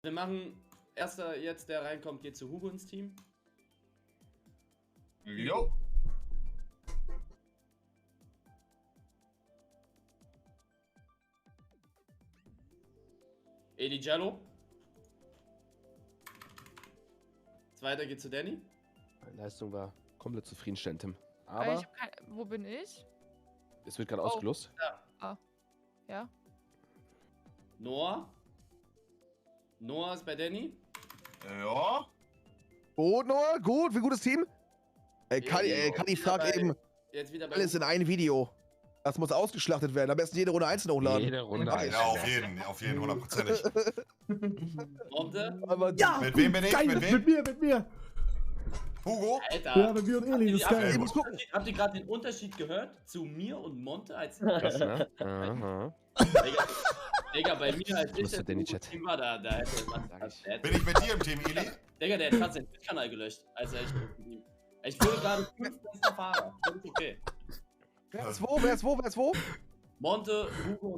Wir machen, erster jetzt, der reinkommt, geht zu Hugo ins Team. Jo. Edi Jello. Zweiter geht zu Danny. Meine Leistung war komplett zufriedenstellend, Tim. Ich Aber hab wo bin ich? es wird gerade ausgelost. Ja. Noah. Noah ist bei Danny. Ja. Gut, Noah, gut, wie gutes Team. Kali fragt eben, Jetzt wieder bei alles in ein Video. Das muss ausgeschlachtet werden. Am besten jede Runde einzeln hochladen. Jede Runde. Okay. Ja, auf jeden, hundertprozentig. Monte. Aber Ja, Mit wem bin ich? geil, Mit wem? mit mir. Hugo? Alter. Ja, mit mir und Eli, das ist geil. ich muss gucken. Habt ihr gerade den Unterschied gehört zu mir und Monte als Aha. Digga, bei mir als ich Musst du das Danny Chat. Team war, da hätte man Bin ich mit dir im Team, Eli? Digga, der hat fast den Twitch-Kanal gelöscht, als er echt im Team. Ich bin gerade 5 bester Fahrer. Das ist okay. Wer ist wo? Monte, Hugo